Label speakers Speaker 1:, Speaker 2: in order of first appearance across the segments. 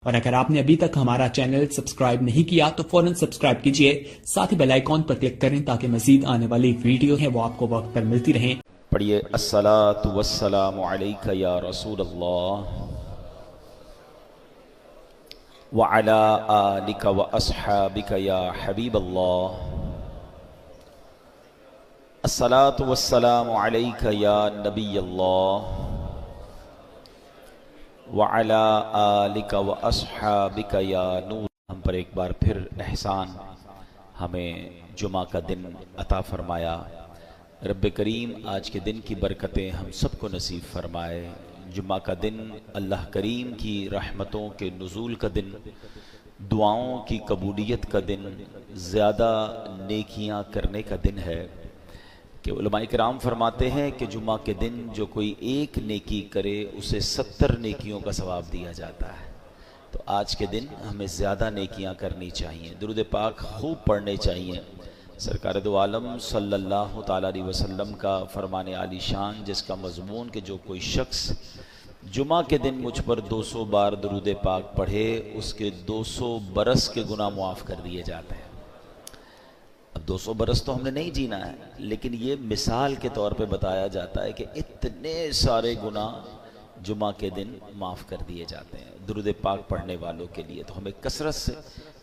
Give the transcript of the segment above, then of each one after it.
Speaker 1: اور اگر آپ نے ابھی تک ہمارا چینل سبسکرائب نہیں کیا تو فوراً سبسکرائب کیجئے، ساتھ ہی بیل آئیکن پر کلک کریں تاکہ مزید آنے والی ویڈیو ہیں وہ آپ کو وقت پر ملتی رہیں۔
Speaker 2: پڑھیے الصلاۃ والسلام علیک یا رسول اللہ وعلی آلک واصحابک یا حبیب اللہ۔ الصلاۃ والسلام علیک یا نبی اللہ وعلی آلک واصحابک یا نور۔ ہم پر ایک بار پھر احسان ہمیں جمعہ کا دن عطا فرمایا۔ رب کریم آج کے دن کی برکتیں ہم سب کو نصیب فرمائے۔ جمعہ کا دن اللہ کریم کی رحمتوں کے نزول کا دن، دعاؤں کی قبولیت کا دن، زیادہ نیکیاں کرنے کا دن ہے کہ علماء کرام فرماتے ہیں کہ جمعہ کے دن جو کوئی ایک نیکی کرے اسے 70 نیکیوں کا ثواب دیا جاتا ہے۔ تو آج کے دن ہمیں زیادہ نیکیاں کرنی چاہیے، درود پاک خوب پڑھنے چاہیے۔ سرکار دو عالم صلی اللہ تعالیٰ علیہ وسلم کا فرمان عالی شان جس کا مضمون کہ جو کوئی شخص جمعہ کے دن مجھ پر 200 بار درود پاک پڑھے اس کے 200 برس کے گناہ معاف کر دیے جاتے ہیں۔ اب 200 برس تو ہم نے نہیں جینا ہے، لیکن یہ مثال کے طور پہ بتایا جاتا ہے کہ اتنے سارے گناہ جمعہ کے دن معاف کر دیے جاتے ہیں درود پاک پڑھنے والوں کے لیے۔ تو ہمیں کثرت سے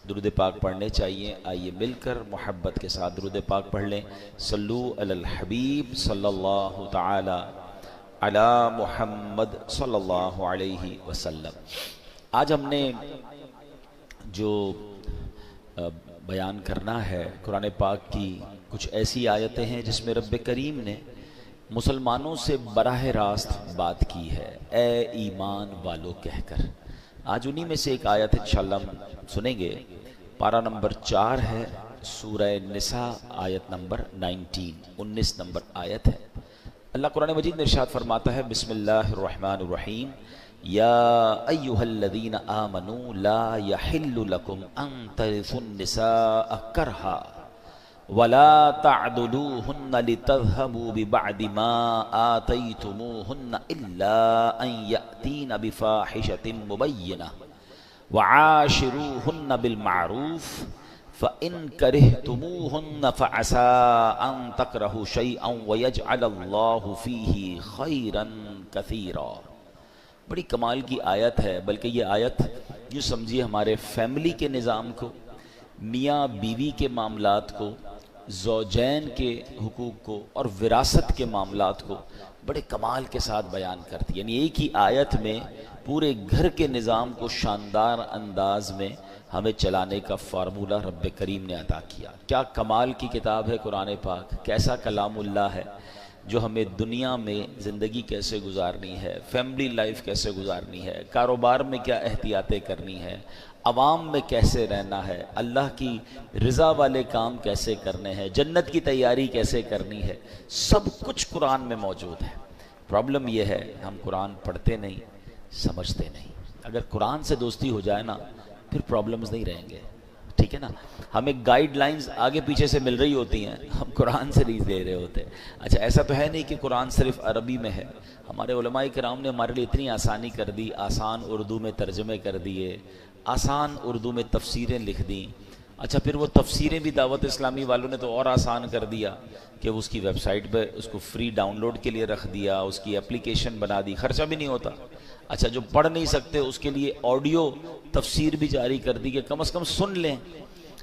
Speaker 2: درود پاک پڑھنے چاہیے۔ آئیے مل کر محبت کے ساتھ درود پاک پڑھ لیں۔ صلو علی الحبیب صلی اللہ تعالی علی محمد صلی اللہ علیہ وسلم۔ آج ہم نے جو بیان کرنا ہے قرآن پاک کی کچھ ایسی آیتیں ہیں جس میں رب کریم نے مسلمانوں سے براہ راست بات کی ہے، اے ایمان والو کہہ کر۔ آج انہی میں سے ایک آیت انشاءاللہ ہم سنیں گے۔ پارہ نمبر 4 ہے، سورہ نساء، آیت نمبر 19 نمبر آیت ہے۔ اللہ قرآن مجید میں ارشاد فرماتا ہے، بسم اللہ الرحمن الرحیم، یا ایہا الذین آمنوا لا یحل لکم ان ترثوا النساء کرہا ولا تعدلوہن لتذہبوا ببعد ما آتیتموہن الا ان یأتین بفاحشۃ مبینہ وعاشروہن بالمعروف فَإِن كَرِهْتُمُوهُنَّ فَعَسَىٰ أَن تَكْرَهُوا شَيْئًا وَيَجْعَلَ اللَّهُ فِيهِ خَيْرًا كَثِيرًا۔ بڑی کمال کی آیت ہے، بلکہ یہ آیت جو سمجھیے ہمارے فیملی کے نظام کو، میاں بیوی کے معاملات کو، زوجین کے حقوق کو اور وراثت کے معاملات کو بڑے کمال کے ساتھ بیان کرتی ہے۔ یعنی ایک ہی آیت میں پورے گھر کے نظام کو شاندار انداز میں ہمیں چلانے کا فارمولہ رب کریم نے عطا کیا۔ کیا کمال کی کتاب ہے قرآن پاک، کیسا کلام اللہ ہے جو ہمیں دنیا میں زندگی کیسے گزارنی ہے، فیملی لائف کیسے گزارنی ہے، کاروبار میں کیا احتیاطیں کرنی ہے، عوام میں کیسے رہنا ہے، اللہ کی رضا والے کام کیسے کرنے ہیں، جنت کی تیاری کیسے کرنی ہے، سب کچھ قرآن میں موجود ہے۔ پرابلم یہ ہے ہم قرآن پڑھتے نہیں، سمجھتے نہیں۔ اگر قرآن سے دوستی ہو جائے نا پھر پرابلمز نہیں رہیں گے، ٹھیک ہے نا۔ ہمیں گائیڈ لائنز آگے پیچھے سے مل رہی ہوتی ہیں، ہم قرآن سے نہیں لے رہے ہوتے۔ اچھا ایسا تو ہے نہیں کہ قرآن صرف عربی میں ہے، ہمارے علماء کرام نے ہمارے لیے اتنی آسانی کر دی، آسان اردو میں ترجمے کر دیے، آسان اردو میں تفسیریں لکھ دیں۔ اچھا پھر وہ تفسیریں بھی دعوت اسلامی والوں نے تو اور آسان کر دیا کہ اس کی ویب سائٹ پہ اس کو فری ڈاؤن لوڈ کے لیے رکھ دیا، اس کی اپلیکیشن بنا دی، خرچہ بھی نہیں ہوتا۔ اچھا جو پڑھ نہیں سکتے اس کے لیے آڈیو تفسیر بھی جاری کر دی کہ کم از کم سن لیں۔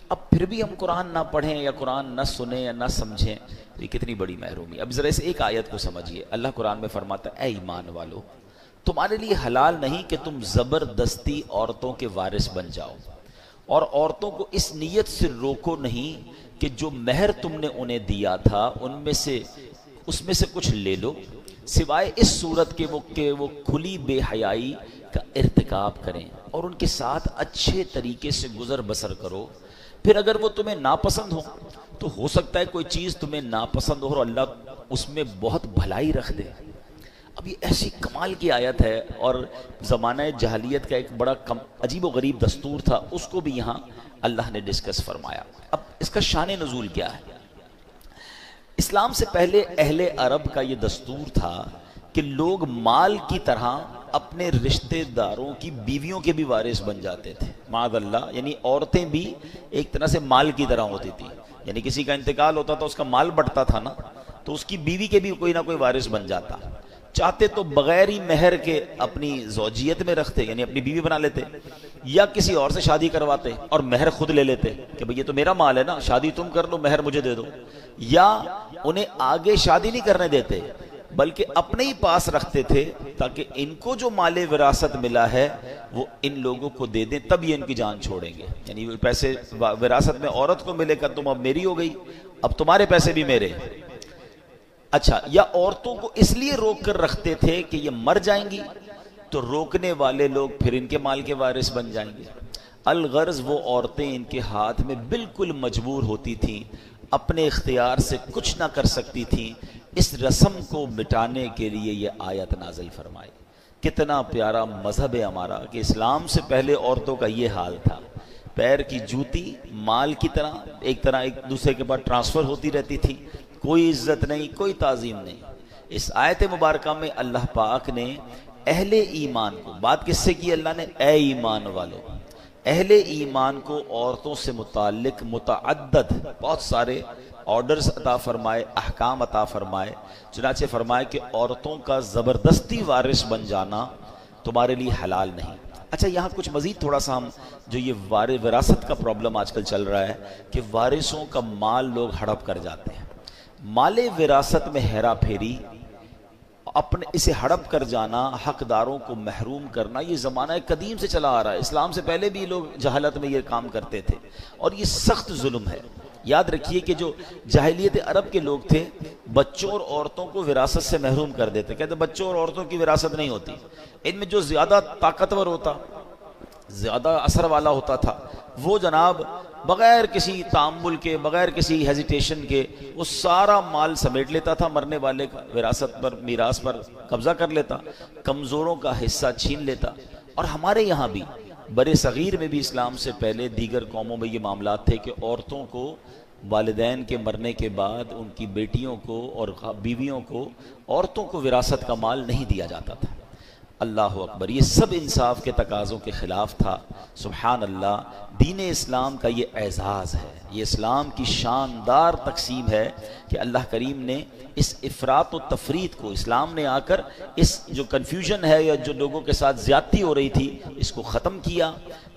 Speaker 2: اب پھر بھی ہم قرآن نہ پڑھیں یا قرآن نہ سنیں یا نہ سمجھیں، یہ کتنی بڑی محرومی۔ اب ذرا اس ایک آیت کو سمجھیے۔ اللہ قرآن میں فرماتا ہے، اے ایمان والو تمہارے لیے حلال نہیں کہ تم زبردستی عورتوں کے وارث بن جاؤ، اور عورتوں کو اس نیت سے روکو نہیں کہ جو مہر تم نے انہیں دیا تھا اس میں سے کچھ لے لو، سوائے اس صورت کے وہ کھلی بے حیائی کا ارتکاب کریں اور ان کے ساتھ اچھے طریقے سے گزر بسر کرو۔ پھر اگر وہ تمہیں ناپسند ہو سکتا ہے کوئی چیز تمہیں ناپسند ہو اور اللہ اس میں بہت بھلائی رکھ دے۔ اب یہ ایسی کمال کی آیت ہے، اور زمانہ جاہلیت کا ایک بڑا عجیب و غریب دستور تھا، اس کو بھی یہاں اللہ نے ڈسکس فرمایا۔ اب اس کا شان نزول کیا ہے؟ اسلام سے پہلے اہل عرب کا یہ دستور تھا کہ لوگ مال کی طرح اپنے رشتہ داروں کی بیویوں کے بھی وارث بن جاتے تھے معاذ اللہ. یعنی عورتیں بھی ایک طرح سے مال کی طرح ہوتی تھی. یعنی کسی کا انتقال ہوتا تھا، اس کا مال بٹتا تھا نا، تو اس کی بیوی کے بھی کوئی نہ کوئی وارث بن جاتا. چاہتے تو بغیر ہی مہر کے اپنی زوجیت میں رکھتے، یعنی اپنی بیوی بنا لیتے، یا کسی اور سے شادی کرواتے اور مہر خود لے لیتے کہ بھئی یہ تو میرا مال ہے نا، شادی تم کر لو، مہر مجھے دے دو. یا انہیں آگے شادی نہیں کرنے دیتے بلکہ اپنے ہی پاس رکھتے تھے تاکہ ان کو جو مال وراثت ملا ہے وہ ان لوگوں کو دے دیں، تب یہ ان کی جان چھوڑیں گے. یعنی پیسے وراثت میں عورت کو ملے گا، تم اب میری ہو گئی، اب تمہارے پیسے بھی میرے. اچھا، یا عورتوں کو اس لیے روک کر رکھتے تھے کہ یہ مر جائیں گی تو روکنے والے لوگ پھر ان کے مال کے وارث بن جائیں گے. الغرض وہ عورتیں ان کے ہاتھ میں بالکل مجبور ہوتی تھیں، اپنے اختیار سے کچھ نہ کر سکتی تھیں. اس رسم کو مٹانے کے لیے یہ آیت نازل فرمائی. کتنا پیارا مذہب ہے ہمارا کہ اسلام سے پہلے عورتوں کا یہ حال تھا. پیر کی جوتی مال کی طرح ایک دوسرے کے بعد ٹرانسفر ہوتی رہتی تھی، کوئی عزت نہیں، کوئی تعظیم نہیں. اس آیت مبارکہ میں اللہ پاک نے اہل ایمان کو، بات کس سے کی اللہ نے؟ اے ایمان والو. اہل ایمان کو عورتوں سے متعلق متعدد بہت سارے آرڈرز عطا فرمائے، احکام عطا فرمائے. چنانچہ فرمائے کہ عورتوں کا زبردستی وارث بن جانا تمہارے لیے حلال نہیں. اچھا، یہاں کچھ مزید تھوڑا سا ہم جو یہ وراثت کا پرابلم آج کل چل رہا ہے کہ وارثوں کا مال لوگ ہڑپ کر جاتے ہیں. مال وراثت میں ہیرا پھیری، اپنے اسے ہڑپ کر جانا، حقداروں کو محروم کرنا، یہ زمانہ قدیم سے چلا آ رہا ہے. اسلام سے پہلے بھی لوگ جہالت میں یہ کام کرتے تھے اور یہ سخت ظلم ہے. یاد رکھیے کہ جو جاہلیت عرب کے لوگ تھے بچوں اور عورتوں کو وراثت سے محروم کر دیتے، کہتے بچوں اور عورتوں کی وراثت نہیں ہوتی. ان میں جو زیادہ طاقتور ہوتا، زیادہ اثر والا ہوتا تھا، وہ جناب بغیر کسی تعامل کے، بغیر کسی ہیزیٹیشن کے وہ سارا مال سمیٹ لیتا تھا، مرنے والے کا وراثت پر، میراث پر قبضہ کر لیتا، کمزوروں کا حصہ چھین لیتا. اور ہمارے یہاں بھی برے صغیر میں بھی اسلام سے پہلے دیگر قوموں میں یہ معاملات تھے کہ عورتوں کو والدین کے مرنے کے بعد ان کی بیٹیوں کو اور بیویوں کو، عورتوں کو وراثت کا مال نہیں دیا جاتا تھا. اللہ اکبر، یہ سب انصاف کے تقاضوں کے خلاف تھا. سبحان اللہ، دین اسلام کا یہ اعزاز ہے، یہ اسلام کی شاندار تقسیم ہے کہ اللہ کریم نے اس افراط و تفریط کو، اسلام نے آ کر اس جو کنفیوژن ہے یا جو لوگوں کے ساتھ زیادتی ہو رہی تھی، اس کو ختم کیا.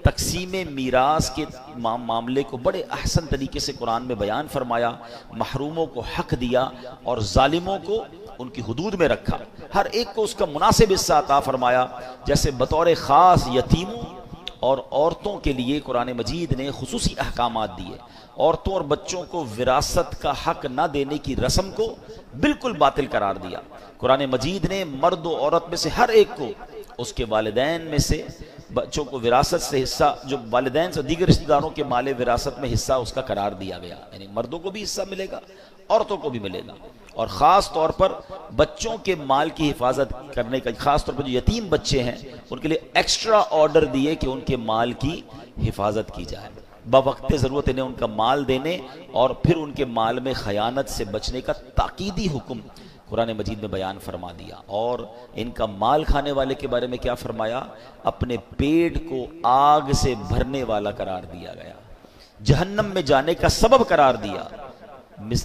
Speaker 2: تقسیم میراث کے معاملے کو بڑے احسن طریقے سے قرآن میں بیان فرمایا، محروموں کو حق دیا اور ظالموں کو ان کی حدود میں رکھا، ہر ایک کو اس کا مناسب حصہ عطا فرمایا. جیسے بطور خاص یتیموں اور عورتوں کے لیے قرآن مجید نے خصوصی احکامات دیے. عورتوں اور بچوں کو وراثت کا حق نہ دینے کی رسم کو بالکل باطل قرار دیا. قرآن مجید نے مرد و عورت میں سے ہر ایک کو اس کے والدین میں سے بچوں کو وراثت سے حصہ، جو والدین سے دیگر رشتہ داروں کے مال وراثت میں حصہ اس کا قرار دیا گیا. یعنی مردوں کو بھی حصہ ملے گا، عورتوں کو بھی ملے گا. اور خاص طور پر بچوں کے مال کی حفاظت کرنے کا، خاص طور پر جو یتیم بچے ہیں ان کے لیے ایکسٹرا آرڈر دیے کہ ان کے مال کی حفاظت کی جائے. بوقت ضرورت انہیں ان کا مال دینے اور پھر ان کے مال میں خیانت سے بچنے کا تاکیدی حکم قرآن مجید میں بیان فرما دیا. اور ان کا مال کھانے والے کے بارے میں کیا فرمایا؟ اپنے پیٹ کو آگ سے بھرنے والا قرار دیا گیا، جہنم میں جانے کا سبب قرار دیا.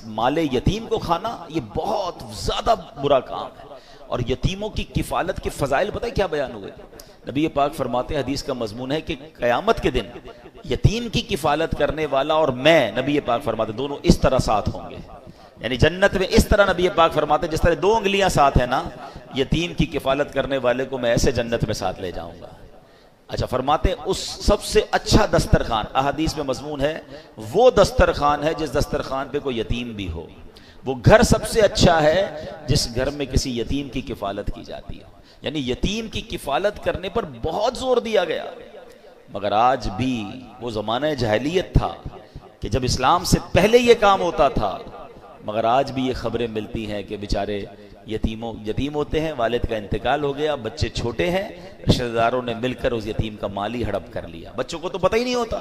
Speaker 2: مال یتیم کو کھانا یہ بہت زیادہ برا کام ہے. اور یتیموں کی کفالت کے فضائل پتہ ہے کیا بیان ہوئے؟ نبی پاک فرماتے ہیں، حدیث کا مضمون ہے کہ قیامت کے دن یتیم کی کفالت کرنے والا اور میں، نبی پاک فرماتے دونوں اس طرح ساتھ ہوں گے. یعنی جنت میں اس طرح نبی پاک فرماتے جس طرح 2 انگلیاں ساتھ ہیں نا، یتیم کی کفالت کرنے والے کو میں ایسے جنت میں ساتھ لے جاؤں گا. اچھا، فرماتے ہیں اس سب سے اچھا دسترخوان، احادیث میں مضمون ہے، وہ دسترخوان ہے جس دسترخوان پہ کوئی یتیم بھی ہو. وہ گھر سب سے اچھا ہے جس گھر میں کسی یتیم کی کفالت کی جاتی ہے. یعنی یتیم کی کفالت کرنے پر بہت زور دیا گیا. مگر آج بھی وہ زمانہ جاہلیت تھا کہ جب اسلام سے پہلے یہ کام ہوتا تھا، مگر آج بھی یہ خبریں ملتی ہیں کہ بیچارے یتیم ہوتے ہیں، والد کا انتقال ہو گیا، بچے چھوٹے ہیں، رشتہ داروں نے مل کر اس یتیم کا مال ہی ہڑپ کر لیا. بچوں کو تو پتہ ہی نہیں ہوتا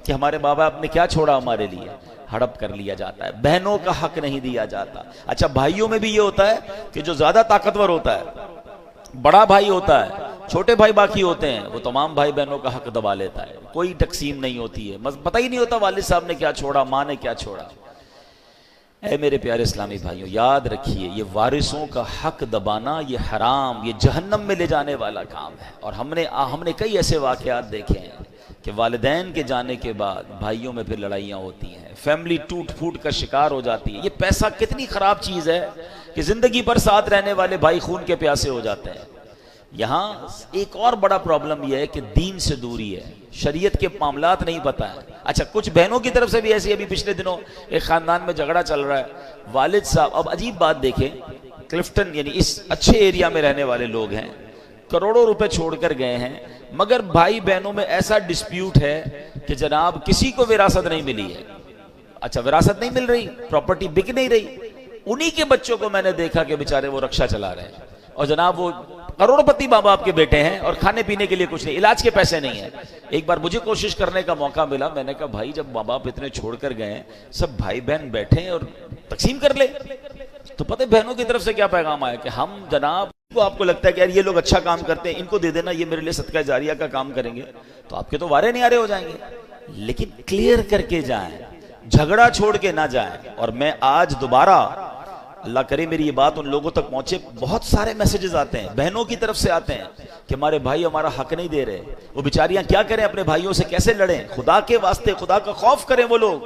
Speaker 2: کہ ہمارے باپ نے کیا چھوڑا ہمارے لیے، ہڑپ کر لیا جاتا ہے. بہنوں کا حق نہیں دیا جاتا. اچھا، بھائیوں میں بھی یہ ہوتا ہے کہ جو زیادہ طاقتور ہوتا ہے، بڑا بھائی ہوتا ہے، چھوٹے بھائی باقی ہوتے ہیں وہ تمام بھائی بہنوں کا حق دبا لیتا ہے، کوئی تقسیم نہیں ہوتی ہے، پتہ ہی نہیں ہوتا والد صاحب نے کیا چھوڑا، ماں نے کیا چھوڑا۔ اے میرے پیارے اسلامی بھائیوں، یاد رکھیے یہ وارثوں کا حق دبانا یہ حرام، یہ جہنم میں لے جانے والا کام ہے۔ اور ہم نے کئی ایسے واقعات دیکھے ہیں کہ والدین کے جانے کے بعد بھائیوں میں پھر لڑائیاں ہوتی ہیں، فیملی ٹوٹ پھوٹ کا شکار ہو جاتی ہے۔ یہ پیسہ کتنی خراب چیز ہے کہ زندگی بھر ساتھ رہنے والے بھائی خون کے پیاسے ہو جاتے ہیں۔ یہاں ایک اور بڑا پرابلم یہ ہے کہ دین سے دوری ہے، شریعت کے معاملات نہیں پتہ ہے۔ اچھا کچھ بہنوں کی طرف سے بھی ایسی، ابھی پچھلے دنوں ایک خاندان میں جھگڑا چل رہا ہے، والد صاحب، اب عجیب بات دیکھیں، کلفٹن یعنی اس اچھے ایریا میں رہنے والے لوگ ہیں، کروڑوں روپے چھوڑ کر گئے ہیں، مگر بھائی بہنوں میں ایسا ڈسپیوٹ ہے کہ جناب کسی کو وراثت نہیں ملی ہے۔ اچھا وراثت نہیں مل رہی، پراپرٹی بک نہیں رہی، انہی کے بچوں کو میں نے دیکھا کہ بیچارے وہ رکشہ چلا رہے ہیں، اور جناب وہ کروڑ پتی ماں باپ کے بیٹے ہیں اور کھانے پینے کے لیے کچھ نہیں، علاج کے پیسے نہیں ہیں۔ ایک بار مجھے کوشش کرنے کا موقع ملا، میں نے کہا بھائی جب ماں باپ اتنے چھوڑ کر گئے ہیں، سب بھائی بہن بیٹھے ہیں اور تقسیم کر لے۔ تو پتہ بہنوں کی طرف سے کیا پیغام آیا کہ ہم جناب کو آپ کو لگتا ہے کہ یار یہ لوگ اچھا کام کرتے ہیں، ان کو دے دینا، یہ میرے لیے صدقہ جاریہ کا کام کریں گے، تو آپ کے تو وارے نہیں آرے ہو جائیں گے۔ لیکن کلیئر کر کے جائیں، جھگڑا چھوڑ کے نہ جائیں۔ اور میں آج دوبارہ، اللہ کرے میری یہ بات ان لوگوں تک پہنچے، بہت سارے میسیجز آتے ہیں بہنوں کی طرف سے آتے ہیں کہ ہمارے بھائی ہمارا حق نہیں دے رہے، وہ بیچاریاں کیا کریں، اپنے بھائیوں سے کیسے لڑیں۔ خدا کے واسطے خدا کا خوف کریں وہ لوگ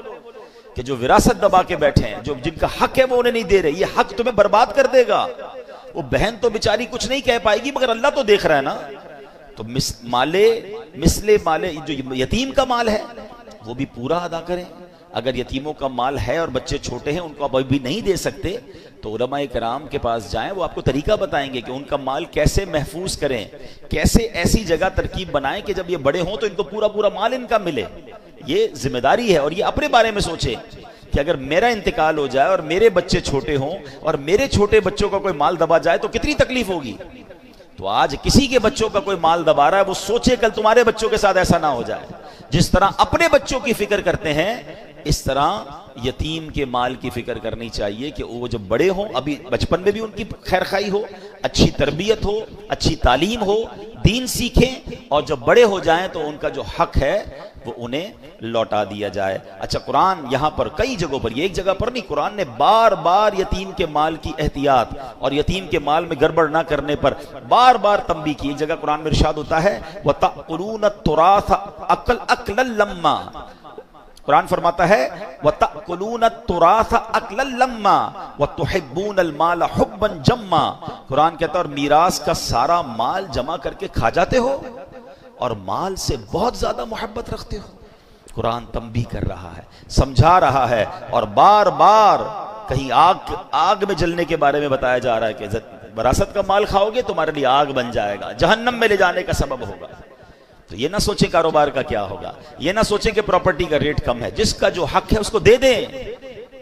Speaker 2: کہ جو وراثت دبا کے بیٹھے ہیں، جو جن کا حق ہے وہ انہیں نہیں دے رہے، یہ حق تمہیں برباد کر دے گا۔ وہ بہن تو بیچاری کچھ نہیں کہہ پائے گی مگر اللہ تو دیکھ رہا ہے نا۔ تو مثل مالے جو یتیم کا مال ہے وہ بھی پورا ادا کریں۔ اگر یتیموں کا مال ہے اور بچے چھوٹے ہیں، ان کو آپ ابھی نہیں دے سکتے، تو علماء کرام کے پاس جائیں، وہ آپ کو طریقہ بتائیں گے کہ ان کا مال کیسے محفوظ کریں، کیسے ایسی جگہ ترکیب بنائیں کہ جب یہ بڑے ہوں تو ان کو پورا پورا مال ان کا ملے۔ یہ ذمہ داری ہے، اور یہ اپنے بارے میں سوچیں کہ اگر میرا انتقال ہو جائے اور میرے بچے چھوٹے ہوں اور میرے چھوٹے بچوں کا کوئی مال دبا جائے تو کتنی تکلیف ہوگی۔ تو آج کسی کے بچوں کا کوئی مال دبا رہا ہے، وہ سوچے کل تمہارے بچوں کے ساتھ ایسا نہ ہو جائے۔ جس طرح اپنے بچوں کی فکر کرتے ہیں، اس طرح یتیم کے مال کی فکر کرنی چاہیے کہ وہ جب بڑے ہوں، ابھی بچپن میں بھی ان کی خیر خواہی ہو، اچھی تربیت ہو، اچھی تعلیم ہو، دین سیکھیں، اور جب بڑے ہو جائیں تو ان کا جو حق ہے وہ انہیں لوٹا دیا جائے۔ اچھا قرآن یہاں پر کئی جگہوں پر، یہ ایک جگہ پر نہیں، قرآن نے بار بار یتیم کے مال کی احتیاط اور یتیم کے مال میں گڑبڑ نہ کرنے پر بار بار تنبیہ کی۔ ایک جگہ قرآن میں ارشاد ہوتا ہے وَتَأْكُلُونَ التُّرَاثَ أَكْلًا لَمًّا، قرآن فرماتا ہے وَتَأْكُلُونَ التُّرَاثَ أَكْلًا لَمًّا وَتُحِبُّونَ الْمَالَ حُبًّا جَمًّا، قرآن کہتا ہے اور میراث کا سارا مال جمع کر کے کھا جاتے ہو اور مال سے بہت زیادہ محبت رکھتے ہو۔ قرآن تنبیہ کر رہا ہے، سمجھا رہا ہے، اور بار بار کہیں آگ میں جلنے کے بارے میں بتایا جا رہا ہے کہ وراثت کا مال کھاؤ گے تمہارے لیے آگ بن جائے گا، جہنم میں لے جانے کا سبب ہوگا۔ تو یہ نہ سوچیں کاروبار کا کیا ہوگا، یہ نہ سوچیں کہ پراپرٹی کا ریٹ کم ہے، جس کا جو حق ہے اس کو دے دیں،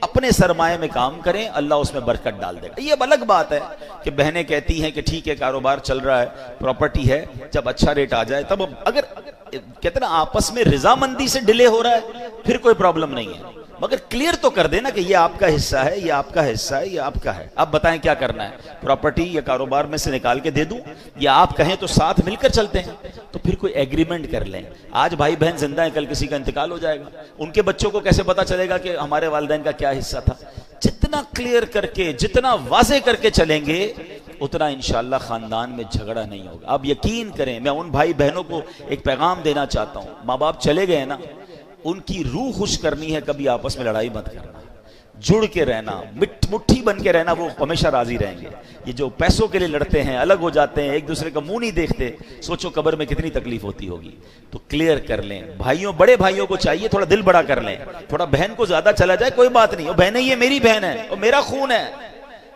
Speaker 2: اپنے سرمایہ میں کام کریں، اللہ اس میں برکت ڈال دے گا۔ یہ اب الگ بات ہے کہ بہنیں کہتی ہیں کہ ٹھیک ہے کاروبار چل رہا ہے، پراپرٹی ہے، جب اچھا ریٹ آ جائے تب، اگر کہتے نا آپس میں رضامندی سے ڈیلے ہو رہا ہے پھر کوئی پرابلم نہیں ہے، مگر کلیئر تو کر دینا کہ یہ آپ کا حصہ ہے، یہ آپ کا حصہ ہے، یہ آپ کا ہے، آپ بتائیں کیا کرنا ہے، پراپرٹی یا کاروبار میں سے نکال کے دے دوں، یا آپ کہیں تو ساتھ مل کر چلتے ہیں، تو پھر کوئی ایگریمنٹ کر لیں۔ آج بھائی بہن زندہ ہیں، کل کسی کا انتقال ہو جائے گا، ان کے بچوں کو کیسے پتا چلے گا کہ ہمارے والدین کا کیا حصہ تھا؟ جتنا کلیئر کر کے، جتنا واضح کر کے چلیں گے، اتنا انشاءاللہ خاندان میں جھگڑا نہیں ہوگا۔ آپ یقین کریں، میں ان بھائی بہنوں کو ایک پیغام دینا چاہتا ہوں، ماں باپ چلے گئے نا، ان کی روح خوش کرنی ہے، کبھی آپس میں لڑائی مت کرنا، جڑ کے رہنا، مٹھی بن کے رہنا، وہ ہمیشہ راضی رہیں گے۔ یہ جو پیسوں کے لیے لڑتے ہیں، الگ ہو جاتے ہیں، ایک دوسرے کا منہ نہیں دیکھتے، سوچو قبر میں کتنی تکلیف ہوتی ہوگی۔ تو کلیئر کر لیں، بھائیوں، بڑے بھائیوں کو چاہیے تھوڑا دل بڑا کر لیں، تھوڑا بہن کو زیادہ چلا جائے کوئی بات نہیں، وہ بہن ہے، یہ میری بہن ہے، وہ میرا خون ہے۔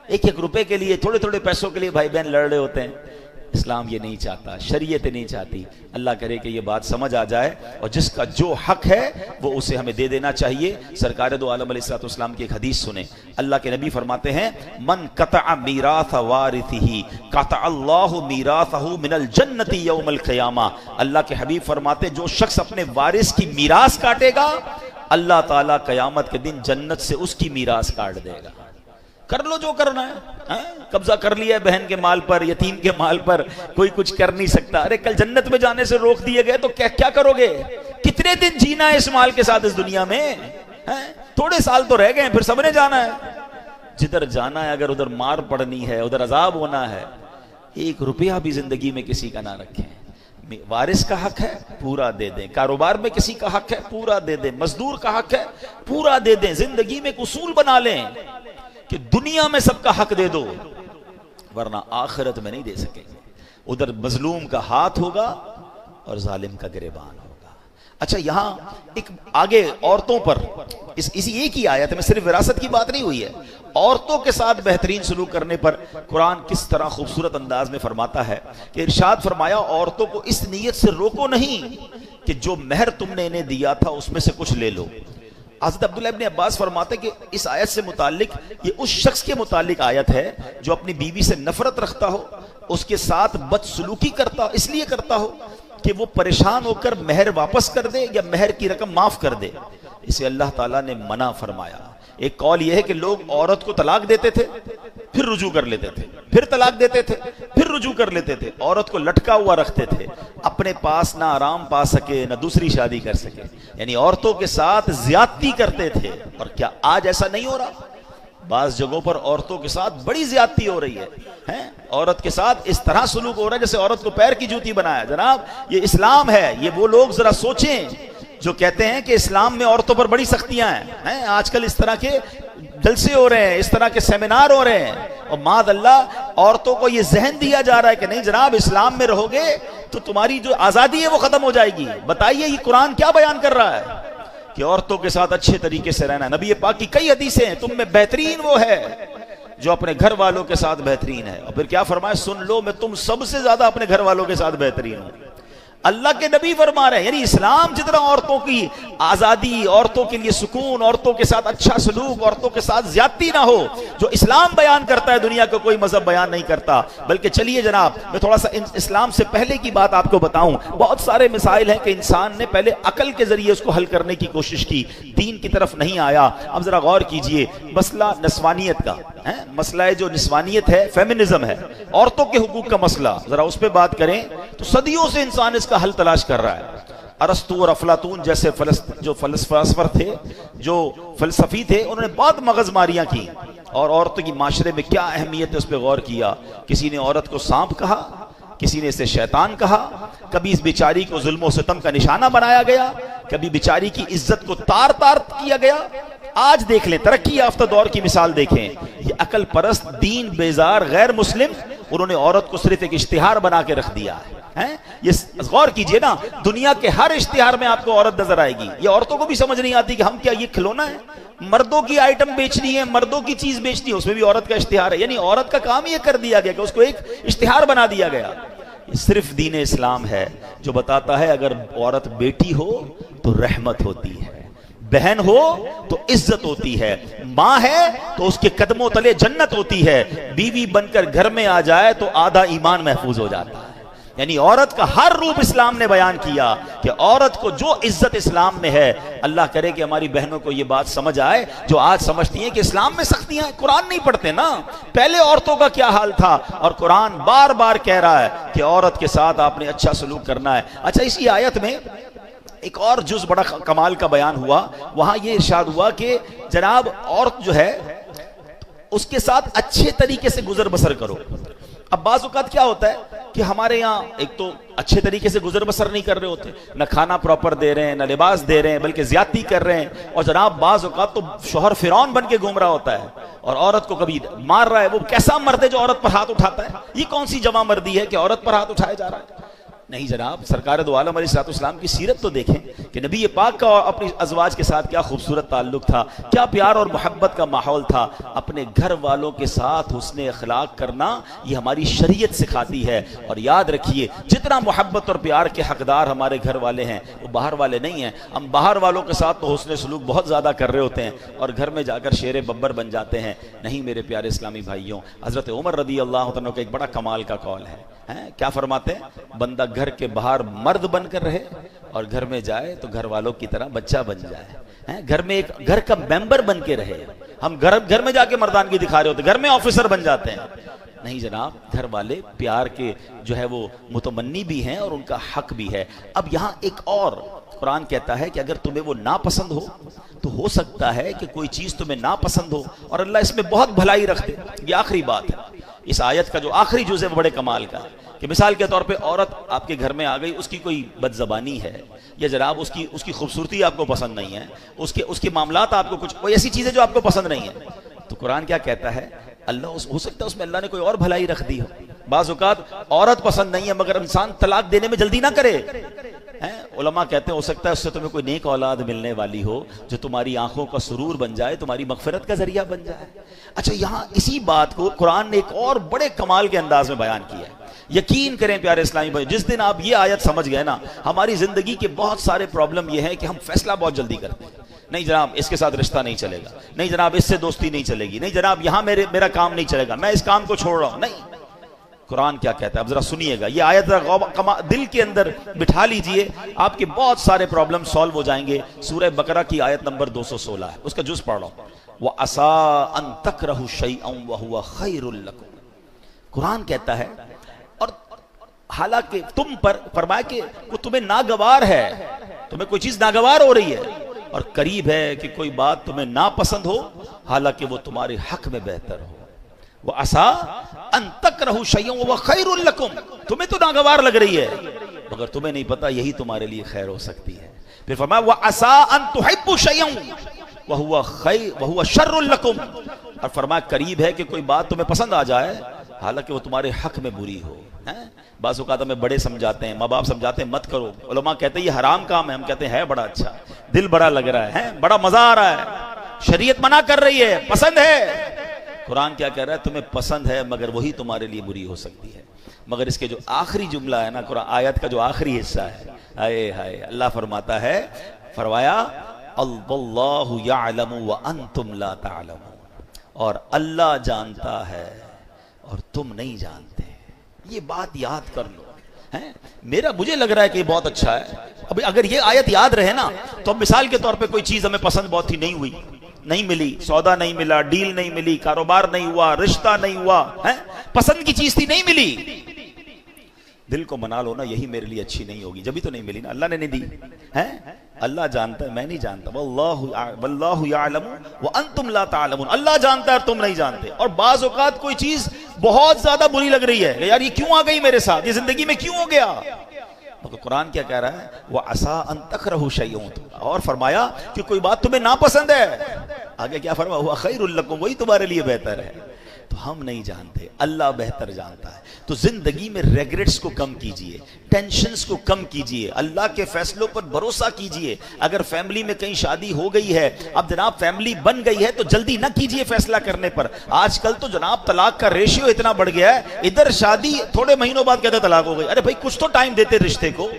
Speaker 2: ایک ایک روپے کے لیے، تھوڑے تھوڑے پیسوں کے لیے بھائی بہن لڑ رہے ہوتے ہیں، اسلام یہ نہیں چاہتا، شریعت نہیں چاہتی۔ اللہ کرے کہ یہ بات سمجھ آ جائے، اور جس کا جو حق ہے وہ اسے ہمیں دے دینا چاہیے۔ سرکار دو عالم علیہ الصلوۃ والسلام کی ایک حدیث سنیں، اللہ کے نبی فرماتے ہیں من قطع میراث وارثہ قطع اللہ میراثہ من الجنۃ یوم القیامہ، اللہ کے حبیب فرماتے جو شخص اپنے وارث کی میراث کاٹے گا، اللہ تعالیٰ قیامت کے دن جنت سے اس کی میراث کاٹ دے گا۔ کر لو جو کرنا ہے. قبضہ کر لیا ہے بہن کے مال پر, یتیم کے مال پر, کوئی کچھ کر نہیں سکتا. ارے کل جنت میں جانے سے روک دیے گئے تو کیا کرو گے؟ کتنے دن جینا ہے اس مال کے ساتھ اس دنیا میں؟ تھوڑے سال تو رہ گئے, پھر سب نے جانا ہے. جدھر جانا ہے اگر ادھر مار پڑنی ہے, ادھر عذاب ہونا ہے, 1 روپیہ بھی زندگی میں کسی کا نہ رکھیں. وارث کا حق ہے پورا دے دیں, کاروبار میں کسی کا حق ہے پورا دے دیں, مزدور کا حق ہے پورا دے دیں. زندگی میں ایک اصول بنا لیں کہ دنیا میں سب کا حق دے دو, ورنہ آخرت میں نہیں دے سکیں گے. ادھر مظلوم کا ہاتھ ہوگا اور ظالم کا گریبان ہوگا. اچھا یہاں ایک آگے عورتوں پر اسی ایک ہی آیت میں صرف وراثت کی بات نہیں ہوئی ہے, عورتوں کے ساتھ بہترین سلوک کرنے پر قرآن کس طرح خوبصورت انداز میں فرماتا ہے کہ ارشاد فرمایا عورتوں کو اس نیت سے روکو نہیں کہ جو مہر تم نے انہیں دیا تھا اس میں سے کچھ لے لو. حضرت عبداللہ ابن عباس فرماتے ہیں کہ اس آیت سے متعلق یہ اس شخص کے متعلق آیت ہے جو اپنی بیوی سے نفرت رکھتا ہو, اس کے ساتھ بدسلوکی کرتا ہو, اس لیے کرتا ہو کہ وہ پریشان ہو کر مہر واپس کر دے یا مہر کی رقم معاف کر دے. اسے اللہ تعالیٰ نے منع فرمایا. ایک قول یہ ہے کہ لوگ عورت کو طلاق دیتے تھے پھر رجوع کر لیتے تھے, پھر طلاق دیتے تھے پھر رجوع کر لیتے تھے, عورت کو لٹکا ہوا رکھتے تھے, اپنے پاس نہ آرام پا سکے نہ دوسری شادی کر سکے. یعنی عورتوں کے ساتھ زیادتی کرتے تھے. اور کیا آج ایسا نہیں ہو رہا؟ بعض جگہوں پر عورتوں کے ساتھ بڑی زیادتی ہو رہی ہے. عورت کے ساتھ اس طرح سلوک ہو رہا ہے جیسے عورت کو پیر کی جوتی بنایا. جناب یہ اسلام ہے. یہ وہ لوگ ذرا سوچیں جو کہتے ہیں کہ اسلام میں عورتوں پر بڑی سختیاں ہیں. آج کل اس طرح کے جلسے ہو رہے ہیں, اس طرح کے سیمینار ہو رہے ہیں, اور معاذ اللہ عورتوں کو یہ ذہن دیا جا رہا ہے کہ نہیں جناب اسلام میں رہو گے تو تمہاری جو آزادی ہے وہ ختم ہو جائے گی. بتائیے یہ قرآن کیا بیان کر رہا ہے کہ عورتوں کے ساتھ اچھے طریقے سے رہنا. نبی پاک کی کئی حدیثیں ہیں, تم میں بہترین وہ ہے جو اپنے گھر والوں کے ساتھ بہترین ہے. اور پھر کیا فرمایا, سن لو میں تم سب سے زیادہ اپنے گھر والوں کے ساتھ بہترین ہوں. اللہ کے نبی فرما رہے ہیں یعنی اسلام جتنا عورتوں کی آزادی, عورتوں کے لیے سکون, عورتوں کے ساتھ اچھا سلوک, عورتوں کے ساتھ زیادتی نہ ہو, جو اسلام بیان کرتا ہے دنیا کا کوئی مذہب بیان نہیں کرتا. بلکہ چلیے جناب میں تھوڑا سا اسلام سے پہلے کی بات آپ کو بتاؤں. بہت سارے مسائل ہیں کہ انسان نے پہلے عقل کے ذریعے اس کو حل کرنے کی کوشش کی, دین کی طرف نہیں آیا. اب ذرا غور کیجئے, مسئلہ نسوانیت کا مسئلہ ہے, جو نسوانیت ہے فیمنزم ہے, عورتوں کے حقوق کا مسئلہ, ذرا اس پہ بات کریں تو صدیوں سے انسان اس کا حل تلاش کر رہا ہے. ارسطو اور افلاطون جیسے جو فلسفر تھے, جو فلسفی تھے, انہوں نے بہت مغز ماریاں کی اور عورتوں کی معاشرے میں کیا اہمیت ہے اس پہ غور کیا. کسی نے عورت کو سانپ کہا, کسی نے اسے شیطان کہا, کبھی اس بیچاری کو ظلم و ستم کا نشانہ بنایا گیا, کبھی بیچاری کی عزت کو تار تار کیا گیا. آج دیکھ لیں ترقی یافتہ دور کی مثال دیکھیں, یہ عقل پرست دین بیزار غیر مسلم انہوں نے عورت کو صرف ایک اشتہار بنا کے رکھ دیا ہے. یہ غور کیجئے نا, دنیا کے ہر اشتہار میں آپ کو عورت نظر آئے گی. یہ عورتوں کو بھی سمجھ نہیں آتی کہ ہم کیا یہ کھلونا ہے, مردوں کی آئٹم بیچنی ہے, مردوں کی چیز بیچنی ہے, اس میں بھی عورت کا اشتہار ہے. یعنی عورت کا کام یہ کر دیا گیا کہ اس کو ایک اشتہار بنا دیا گیا. صرف دین اسلام ہے جو بتاتا ہے اگر عورت بیٹی ہو تو رحمت ہوتی ہے, بہن ہو تو عزت ہوتی ہے, ماں ہے تو اس کے قدموں تلے جنت ہوتی ہے, بیوی بن کر گھر میں آ جائے تو آدھا ایمان محفوظ ہو جاتا ہے. یعنی عورت کا ہر روپ اسلام نے بیان کیا کہ عورت کو جو عزت اسلام میں ہے. اللہ کرے کہ ہماری بہنوں کو یہ بات سمجھ آئے جو آج سمجھتی ہیں کہ اسلام میں سختیاں ہیں. قرآن نہیں پڑھتے نا, پہلے عورتوں کا کیا حال تھا, اور قرآن بار بار کہہ رہا ہے کہ عورت کے ساتھ آپ نے اچھا سلوک کرنا ہے. اچھا اسی آیت میں ایک اور جز بڑا کمال کا بیان ہوا, وہاں یہ ارشاد ہوا کہ جناب عورت جو ہے اس کے ساتھ اچھے طریقے سے گزر بسر کرو. اب بعض اوقات کیا ہوتا ہے کہ ہمارے یہاں ایک تو اچھے طریقے سے گزر بسر نہیں کر رہے ہوتے, نہ کھانا پراپر دے رہے ہیں, نہ لباس دے رہے ہیں, بلکہ زیادتی کر رہے ہیں. اور جناب بعض اوقات تو شوہر فرعون بن کے گھوم رہا ہوتا ہے اور عورت کو کبھی مار رہا ہے. وہ کیسا مرد ہے جو عورت پر ہاتھ اٹھاتا ہے؟ یہ کون سی جوان مردی ہے کہ عورت پر ہاتھ اٹھایا جا رہا ہے؟ نہیں جناب, سرکار دو عالم علیہ السلام کی سیرت تو دیکھیں کہ نبی پاک کا اپنی ازواج کے ساتھ کیا خوبصورت تعلق تھا, کیا پیار اور محبت کا ماحول تھا. اپنے گھر والوں کے ساتھ حسن اخلاق کرنا یہ ہماری شریعت سکھاتی ہے. اور یاد رکھیے جتنا محبت اور پیار کے حقدار ہمارے گھر والے ہیں وہ باہر والے نہیں ہیں. ہم باہر والوں کے ساتھ تو حسن سلوک بہت زیادہ کر رہے ہوتے ہیں اور گھر میں جا کر شیر ببر بن جاتے ہیں. نہیں میرے پیارے اسلامی بھائیوں, حضرت عمر رضی اللہ عنہ کا ایک بڑا کمال کا قول ہے. کیا فرماتے ہیں, بندہ گھر کے باہر مرد بن کر رہے اور گھر میں جائے تو گھر والوں کی طرح بچہ بن جائے. گھر میں ایک گھر کا ممبر بن کے رہے. ہم گھر میں جا کے مردانگی دکھا رہے ہوتے، گھر میں آفیسر بن جاتے ہیں. نہیں جناب، گھر والے پیار کے جو ہے وہ متمنی بھی ہیں اور ان کا حق بھی ہے. اب یہاں ایک اور قرآن کہتا ہے کہ اگر تمہیں وہ ناپسند ہو تو ہو سکتا ہے کہ کوئی چیز تمہیں ناپسند ہو اور اللہ اس میں بہت بھلائی رکھ دے. یہ آخری بات ہے. اس آیت کا جو آخری جز ہے وہ بڑے کمال کا ہے کہ مثال کے طور پہ عورت آپ کے گھر میں آ گئی، اس کی کوئی بد زبانی ہے یا جناب اس کی خوبصورتی آپ کو پسند نہیں ہے، اس کے معاملات آپ کو کچھ کوئی ایسی چیزیں جو آپ کو پسند نہیں ہے، تو قرآن کیا کہتا ہے؟ اللہ ہو سکتا ہے اس میں اللہ نے کوئی اور بھلائی رکھ دی ہو. بعض اوقات عورت پسند نہیں ہے مگر انسان طلاق دینے میں جلدی نہ کرے. علماء کہتے ہیں ہو سکتا ہے اس سے تمہیں کوئی نیک اولاد ملنے والی ہو جو تمہاری آنکھوں کا سرور بن جائے، تمہاری مغفرت کا ذریعہ بن جائے. اچھا، یہاں اسی بات کو قرآن نے ایک اور بڑے کمال کے انداز میں بیان کیا ہے. یقین کریں پیارے اسلامی بھائی، جس دن آپ یہ آیت سمجھ گئے نا، ہماری زندگی کے بہت سارے پرابلم یہ ہے کہ ہم فیصلہ بہت جلدی کرتے ہیں. نہیں جناب اس کے ساتھ رشتہ نہیں چلے گا، نہیں جناب اس سے دوستی نہیں چلے گی، نہیں جناب یہاں میرا کام نہیں چلے گا، میں اس کام کو چھوڑ رہا ہوں. نہیں، قرآن کیا کہتا ہے اب ذرا سنیے گا. یہ آیت دل کے اندر بٹھا لیجئے، آپ کے بہت سارے پرابلم سالو ہو جائیں گے. سورہ بقرہ کی آیت نمبر 216 ہے، اس کا جز پڑھ رہا ہوں. وَعَسَىٰ أَن تَكْرَهُ شَيْئًا وَهُوَ خَيْرٌ لَكُمْ. قرآن کہتا ہے اور حالانکہ تم پر فرمایا کہ وہ تمہیں ناگوار ہے، تمہیں کوئی چیز ناگوار ہو رہی ہے اور قریب ہے کہ کوئی بات تمہیں ناپسند ہو حالانکہ وہ تمہارے حق میں بہتر ہو. وَعَسَىٰ أَن تَكْرَهُ شَيْئًا وَهُوَ خَيْرٌ لَكُمْ. تمہیں تو ناگوار لگ رہی ہے مگر تمہیں نہیں پتا یہی تمہارے لیے خیر ہو سکتی ہے. پھر فرمایا وَعَسَىٰ أَن تُحِبُّوا شَيْئًا وَهُوَ شَرٌّ لَكُمْ. اور فرمایا قریب ہے کہ کوئی بات تمہیں پسند آ جائے حالانکہ وہ تمہارے حق میں بری ہو. بعض اوقات ہمیں بڑے سمجھاتے ہیں، ماں باپ سمجھاتے ہیں مت کرو، علماء کہتے ہیں یہ حرام کام ہے، ہم کہتے ہیں بڑا اچھا، دل بڑا لگ رہا ہے، بڑا مزہ آ رہا ہے، شریعت منع کر رہی ہے، پسند ہے. قرآن کیا کہہ رہا ہے؟ تمہیں پسند ہے مگر وہی تمہارے لیے بری ہو سکتی ہے. مگر اس کے جو آخری جملہ ہے نا، قرآن آیت کا جو آخری حصہ ہے، ہائے ہائے، اللہ فرماتا ہے، فرمایا اللہ یعلم وانتم لا تعلمون. اور اللہ جانتا ہے اور تم نہیں جانتے. یہ بات یاد کر لو. مجھے لگ رہا ہے کہ یہ بہت اچھا ہے. ابھی اگر یہ آیت یاد رہے نا تو اب مثال کے طور پہ کوئی چیز ہمیں پسند بہت ہی نہیں ہوئی، نہیں ملی، سودا نہیں ملا، ڈیل نہیں ملی، کاروبار نہیں ہوا، رشتہ نہیں ہوا، پسند کی چیز تھی نہیں ملی، دل کو منا لو نا یہی میرے لیے اچھی نہیں ہوگی، جبھی تو نہیں ملی نا، اللہ نے نہیں دی. اللہ جانتا ہے، میں نہیں جانتا. واللہ یعلم وانتم لا تعلمون. اللہ جانتا ہے اور تم نہیں جانتے. اور بعض اوقات کوئی چیز بہت زیادہ بری لگ رہی ہے کہ یار یہ کیوں آ گئی میرے ساتھ، یہ زندگی میں کیوں ہو گیا. مگر قرآن کیا کہہ رہا ہے؟ وَعَسَىٰ أَن تَكْرَهُ شَيْئًا. اور فرمایا کہ کوئی بات تمہیں ناپسند ہے، آگے کیا فرمایا؟ هُوَ خَيْرٌ لَكُمْ، وہی تمہارے لیے بہتر ہے. تو ہم نہیں جانتے، اللہ بہتر جانتا ہے. تو زندگی میں ریگریٹس کو کم کیجئے، ٹینشنز کو کم کیجئے، اللہ کے فیصلوں پر بھروسہ کیجئے. اگر فیملی میں کہیں شادی ہو گئی ہے، اب جناب فیملی بن گئی ہے تو جلدی نہ کیجئے فیصلہ کرنے پر. آج کل تو جناب طلاق کا ریشیو اتنا بڑھ گیا ہے، ادھر شادی تھوڑے مہینوں بعد کہتے طلاق ہو گئی. ارے بھائی کچھ تو ٹائم دیتے رشتے کو.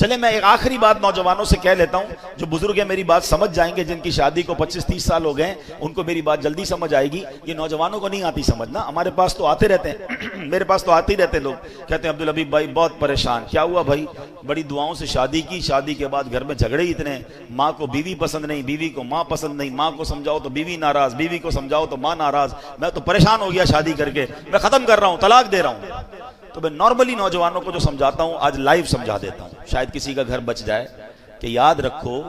Speaker 2: چلے میں ایک آخری بات نوجوانوں سے کہہ لیتا ہوں، جو بزرگ ہیں میری بات سمجھ جائیں گے، جن کی شادی کو 25-30 سال ہو گئے ان کو میری بات جلدی سمجھ آئے گی. یہ نوجوانوں کو نہیں آتی سمجھنا، ہمارے پاس تو آتے رہتے ہیں میرے پاس تو آتے ہی رہتے لوگ، کہتے ہیں عبدالحبیب بھائی بہت پریشان. کیا ہوا بھائی؟ بڑی دعاؤں سے شادی کی، شادی کے بعد گھر میں جھگڑے اتنے، ماں کو بیوی پسند نہیں، بیوی کو ماں پسند نہیں، ماں کو سمجھاؤ تو بیوی ناراض، بیوی کو سمجھاؤ تو ماں ناراض. میں تو پریشان ہو گیا شادی کر کے، میں ختم کر رہا ہوں، طلاق دے رہا ہوں. تو میں نارملی نوجوانوں کو جو سمجھاتا ہوں آج لائیو سمجھا دیتا ہوں، شاید کسی کا گھر بچ جائے، کہ یاد رکھو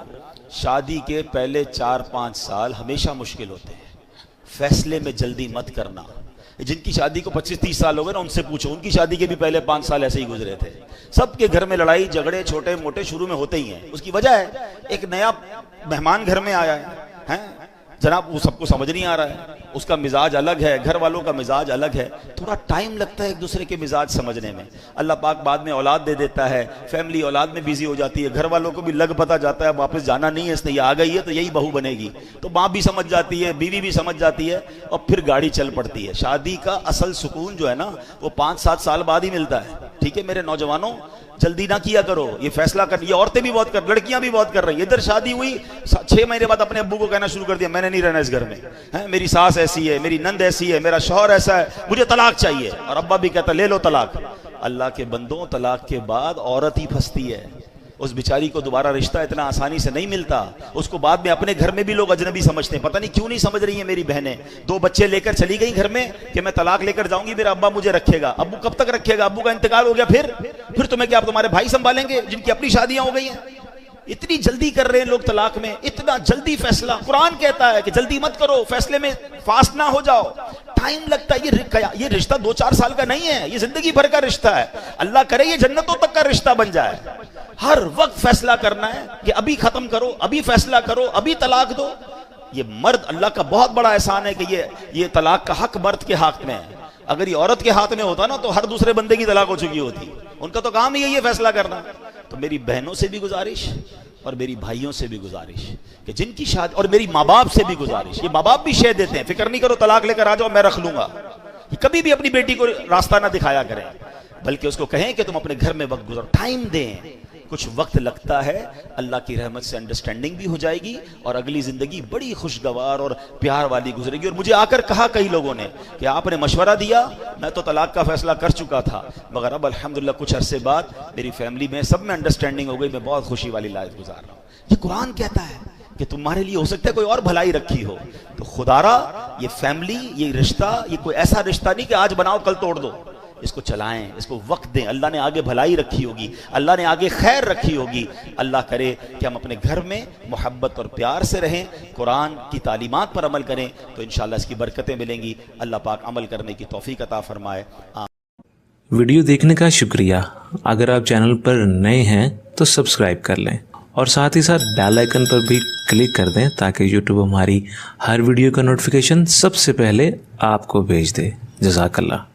Speaker 2: شادی کے پہلے 4-5 سال ہمیشہ مشکل ہوتے ہیں. فیصلے میں جلدی مت کرنا. جن کی شادی کو 25-30 سال ہو گئے نا ان سے پوچھو، ان کی شادی کے بھی پہلے 5 سال ایسے ہی گزرے تھے. سب کے گھر میں لڑائی جھگڑے چھوٹے موٹے شروع میں ہوتے ہی ہیں. اس کی وجہ ہے ایک نیا مہمان گھر میں آیا ہے جناب، وہ سب کو سمجھ نہیں آ رہا ہے، اس کا مزاج الگ ہے، گھر والوں کا مزاج الگ ہے، تھوڑا ٹائم لگتا ہے ایک دوسرے کے مزاج سمجھنے میں. اللہ پاک بعد میں اولاد دے دیتا ہے، فیملی اولاد میں بیزی ہو جاتی ہے، گھر والوں کو بھی لگ پتہ جاتا ہے واپس جانا نہیں ہے، اس نے یہ آ گئی ہے تو یہی بہو بنے گی، تو ماں بھی سمجھ جاتی ہے، بیوی بھی سمجھ جاتی ہے، اور پھر گاڑی چل پڑتی ہے. شادی کا اصل سکون جو ہے نا وہ 5-7 سال بعد ہی ملتا ہے. ٹھیک ہے میرے نوجوانوں، جلدی نہ کیا کرو یہ فیصلہ کر. یہ عورتیں بھی بہت کر، لڑکیاں بھی بہت کر رہی ہیں. ادھر شادی ہوئی 6 مہینے بعد اپنے ابو کو کہنا شروع کر دیا میں نے نہیں رہنا اس گھر میں، میری ساس ایسی ہے، میری نند ایسی ہے، میرا شوہر ایسا ہے، مجھے طلاق چاہیے. اور ابا بھی کہتا لے لو طلاق. اللہ کے بندوں، طلاق کے بعد عورت ہی پھنستی ہے. اس بیچاری کو دوبارہ رشتہ اتنا آسانی سے نہیں ملتا. اس کو بعد میں اپنے گھر میں بھی لوگ اجنبی سمجھتے ہیں. پتہ نہیں کیوں نہیں سمجھ رہی ہیں میری بہنیں. 2 بچے لے کر چلی گئی گھر میں کہ میں طلاق لے کر جاؤں گی, میرا ابا مجھے رکھے گا. ابو کب تک رکھے گا؟ ابو کا انتقال ہو گیا, پھر تمہیں کیا تمہارے بھائی سنبھالیں گے جن کی اپنی شادیاں ہو گئی ہیں؟ اتنی جلدی کر رہے ہیں لوگ طلاق میں, اتنا جلدی فیصلہ. قرآن کہتا ہے کہ جلدی مت کرو, فیصلے میں فاسٹ نہ ہو جاؤ, ٹائم لگتا ہے. یہ رشتہ 2-4 سال کا نہیں ہے, یہ زندگی بھر کا رشتہ ہے. اللہ کرے یہ جنتوں تک کا رشتہ بن جائے. ہر وقت فیصلہ کرنا ہے کہ ابھی ختم کرو, ابھی فیصلہ کرو, ابھی طلاق دو. یہ مرد, اللہ کا بہت بڑا احسان ہے کہ یہ طلاق کا حق مرد کے ہاتھ میں ہے. اگر یہ عورت کے ہاتھ میں ہوتا نا تو ہر دوسرے بندے کی طلاق ہو چکی ہوتی. ان کا تو کام ہی یہی ہے فیصلہ کرنا. تو میری بہنوں سے بھی گزارش اور میری بھائیوں سے بھی گزارش کہ جن کی شادی, اور میری ماں باپ سے بھی گزارش. یہ ماں باپ بھی شے دیتے ہیں, فکر نہیں کرو طلاق لے کر آ جاؤ میں رکھ لوں گا. کبھی بھی اپنی بیٹی کو راستہ نہ دکھایا کریں, بلکہ اس کو کہیں کہ تم اپنے گھر میں وقت گزارو, ٹائم دیں. کچھ وقت لگتا ہے, اللہ کی رحمت سے انڈرسٹینڈنگ بھی ہو جائے گی اور اگلی زندگی بڑی خوشگوار اور پیار والی گزرے گی. اور مجھے آ کر کہا کئی لوگوں نے کہ آپ نے مشورہ دیا, میں تو طلاق کا فیصلہ کر چکا تھا, مگر اب الحمدللہ کچھ عرصے بعد میری فیملی میں سب میں انڈرسٹینڈنگ ہو گئی, میں بہت خوشی والی لائف گزار رہا ہوں. یہ قرآن کہتا ہے کہ تمہارے لیے ہو سکتا ہے کوئی اور بھلائی رکھی ہو. تو خدا را یہ فیملی, یہ رشتہ, یہ کوئی ایسا رشتہ نہیں کہ آج بناؤ کل توڑ دو. اس کو چلائیں, اس کو وقت دیں. اللہ نے آگے بھلائی رکھی ہوگی, اللہ نے آگے خیر رکھی ہوگی. اللہ کرے کہ ہم اپنے گھر میں محبت اور پیار سے رہیں, قرآن کی تعلیمات پر عمل کریں, تو انشاءاللہ اس کی برکتیں ملیں گی. اللہ پاک عمل کرنے کی توفیق عطا فرمائے.
Speaker 3: ویڈیو دیکھنے کا شکریہ. اگر آپ چینل پر نئے ہیں تو سبسکرائب کر لیں اور ساتھ ہی ساتھ بیل آئیکن پر بھی کلک کر دیں تاکہ یوٹیوب ہماری ہر ویڈیو کا نوٹیفیکیشن سب سے پہلے آپ کو بھیج دے. جزاک اللہ.